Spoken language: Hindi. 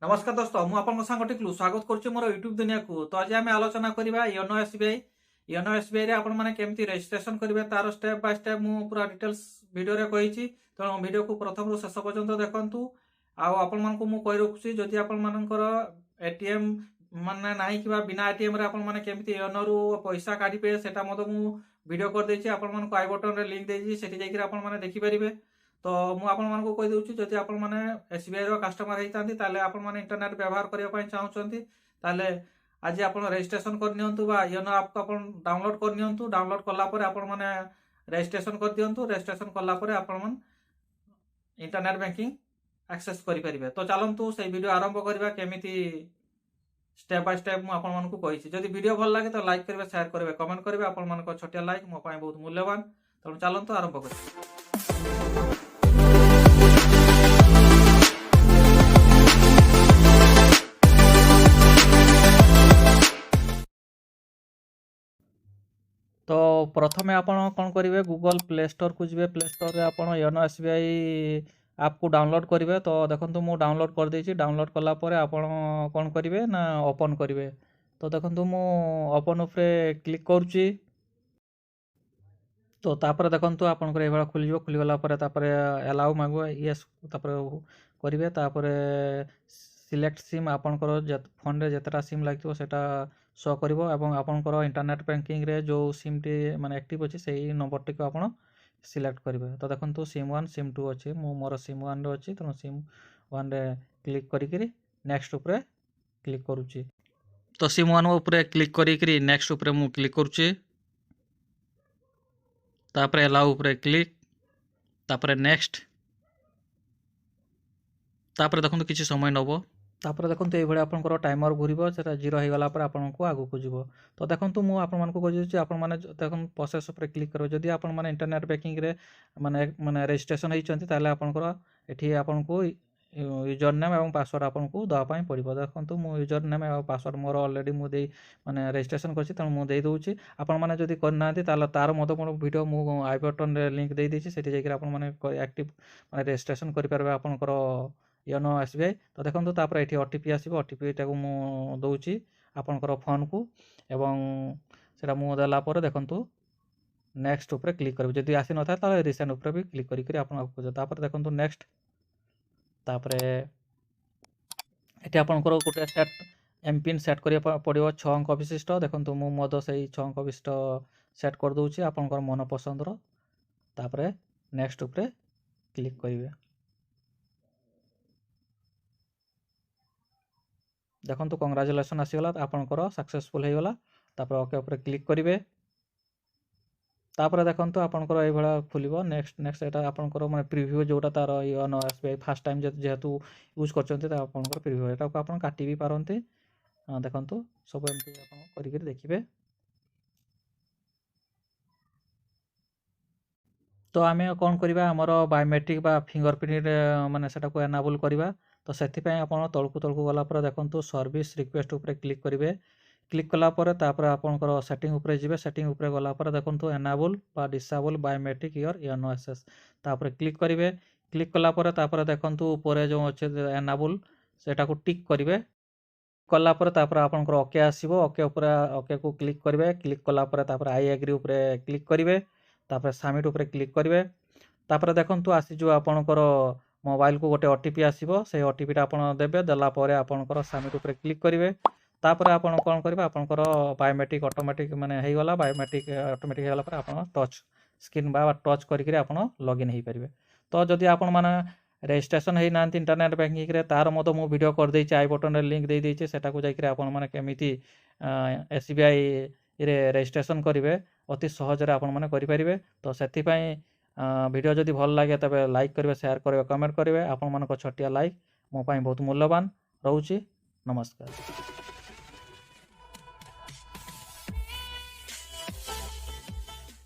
नमस्कार दोस्तों मु आपन सांग टिकलू स्वागत करुच्ची मोर यूट्यूब दुनिया को। तो आज आम आलोचना करवा योनो एसबीआई। योनो एसबीआई रे आपण माने केमती रजिस्ट्रेशन करेंगे तार स्टेप बाय स्टेप मु पूरा डिटेल्स वीडियो रे कहिछि। तेणु वीडियो को प्रथम रु शेष पर्यंत देखंतु। आपण मानकु मु कहि रखुछि जदि आपण मानकर एटीएम माने नाही किबा बिना एटीएम रे आपण माने केमती योनो रु पैसा काढिबे सेटा मते मु वीडियो कर देछि। आपण मानकु आई बटन रे लिंक देछि सेठी जाई कि आपण माने देखि परिबे। तो मु आपण मानकु कहि दउछि जदि आपण माने एसबीआई रो कस्टमर हेइतांती ताले आपण माने इंटरनेट व्यवहार करिया पय चाहउछंती ताले आज आपण रजिस्ट्रेशन कर नियंतु बा योनो ऐप को आपण डाउनलोड कर नियंतु। डाउनलोड करला परे आपण माने रजिस्ट्रेशन कर दियंतु। रजिस्ट्रेशन करला परे आपण मन इंटरनेट बैंकिंग एक्सेस करि परिबे। तो चलंतु से वीडियो आरंभ करबा केमिति स्टेप बाय स्टेप मु आपण मानकु कहिछि। जदि वीडियो भल लागे तो लाइक करबे, शेयर करबे, कमेंट करबे। आपण मानको छोटिया लाइक मो पय बहुत मूल्यवान। तो चलंतु आरंभ करि। तो प्रथमे आपण कौन करेंगे गूगल प्ले स्टोर को जी। प्ले स्टोर रे आपण योनो एसबीआई ऐप को डाउनलोड करेंगे। तो देखो मु डाउनलोड कर देछि। डाउनलोड कला परे आपण कौन करेंगे ना ओपन करेंगे। तो देखो मु ओपन उपरे क्लिक करुच्ची। तो तापर देखो आपन ये खुल जो खुल गला परे तापर अलाउ मांगो यस तापर करेंगे। तापर सिलेक्ट सिम आपनकर फोन रे जतरा सिम लागतो सेटा शो करिवो एवं आपनकर इंटरनेट बैंकिंग रे जो सिम टी माने एक्टिव अछि सेही नंबर टी को आपण सिलेक्ट करिवे। तो देखंतु सिम 1 सिम 2 अछि। मु मोर सिम 1 रे अछि तनो सिम 1 रे क्लिक करी करी नेक्स्ट ऊपर क्लिक करूची। तो सिम 1 ऊपर क्लिक करी करी नेक्स्ट ऊपर मु क्लिक करूची। तापर अलाउ ऊपर क्लिक तापर नेक्स्ट तापर देखंतु किछि समय नबो। तापर देखंतु ए भळे आपनकर टाइमर घुरिबो सेटा 0 हे गला पर आपनको आगु को जिवो। तो देखंतु मु आपन मानको कहि छि आपन माने देखन प्रोसेस ऊपर क्लिक करो। जदि आपन माने इंटरनेट बैंकिंग रे माने माने रजिस्ट्रेशन हेइ चंती ताले आपनकर एठी आपनको यूजर नेम एवं पासवर्ड आपनको दवा पय पड़िबो। देखंतु मु यूजर नेम एवं पासवर्ड मोर ऑलरेडी मु देई माने रजिस्ट्रेशन करछि त मु देई दोछि। आपन माने जदि करनांती ताले तार मते मोर वीडियो मु आई बटन रे लिंक देई देछि सेठी जाई कि आपन माने एक्टिव माने रजिस्ट्रेशन करि परबे आपनकर योनो एसबीआई। तो देखो तापर ये ओटीपी आसो ओटीपी टाक मु दौची आपनकर फोन को एवं सेटा मु देला पर देखंतु नेक्स्ट ऊपर क्लिक करिवे। जदि आसी न था ताले रिसेंट ऊपर भी क्लिक करी करी आपन आपको तापर देखंतु नेक्स्ट तापर एठी आपनकर गोटे सेट एम पिन सेट करिया पड़ियो 6 अंक विशिष्ट। देखंतु मु मद सही 6 अंक विशिष्ट सेट कर दउची आपनकर मन पसंद रो। तापर नेक्स्ट ऊपर क्लिक करिवे। देखो कंग्राचुलेसन आसीगला आपनकर सक्सेसफुल हो गला। तापर ओके ऊपर क्लिक करेंगे। तापर देखो आपनकर ये भाया खुलिबो नेक्स्ट नेक्स्ट एटा आपनकर माने प्रीव्यू जोटा तार योनो एसबीआई फर्स्ट टाइम जेहेतु यूज करचंती ता आपनकर प्रीव्यू एटा को आपन काटी भी पारंती। देखंतु सब एमती आपन करि करि देखिबे। तो आमे कौन करवा आमर बायोमेट्रिक बा फिंगरप्रिंट माने सेटा को एनाबल करवा। तो से आपड़ तलकू तलकू गलापर देखो सर्विस रिक्वेस्ट उपर क्लिक करेंगे। क्लिक कलापर तापर आपनकर सेटिंग उपरे जिवे। सेटिंग उपरे गलापर देखो एनाबल बा disable biometric your YONO access तापर क्लिक करेंगे। क्लिक कलापर तापर देखो ऊपर जो अच्छे एनाबल सेटा को टिक करेंगे। कलापर तापर आपनकर ओके आसीबो। ओके ऊपर ओके को क्लिक करेंगे। क्लिक कलापर तापर आई एग्री उपरे क्लिक करेंगे। तापर सबमिट उपरे क्लिक करेंगे। तापर देखो आसी जो आपनकर मोबाइल को गोटे ओटीपी आसीबो से ओटीपी टा आपण देबे। देला परे आपनकर सबमिट उपरे क्लिक करेंगे। तापर आपण कोन करबे आपनकर बायोमेट्रिक ऑटोमेटिक माने हेइ गला। बायोमेट्रिक ऑटोमेटिक हेला पर आपण टच स्क्रीन बा टच करि करि आपण लॉगिन हेइ परिबे। तो जदि आपण माने रजिस्ट्रेशन हेइ नांती इंटरनेट बैंकिंग रे तार मतो मु वीडियो कर देछि। आई बटन रे लिंक दे देछि सेटा को जाई करि आपण माने केमिति एसबीआई रे रजिस्ट्रेशन करिवे अति सहज रे आपण माने करि परिबे। तो सेति पई वीडियो जदि भल लगे तबे लाइक करेंगे, शेयर करेंगे, कमेंट करेंगे। आपण मानक छोटिया लाइक मो पाई बहुत मूल्यवान रहउची। नमस्कार।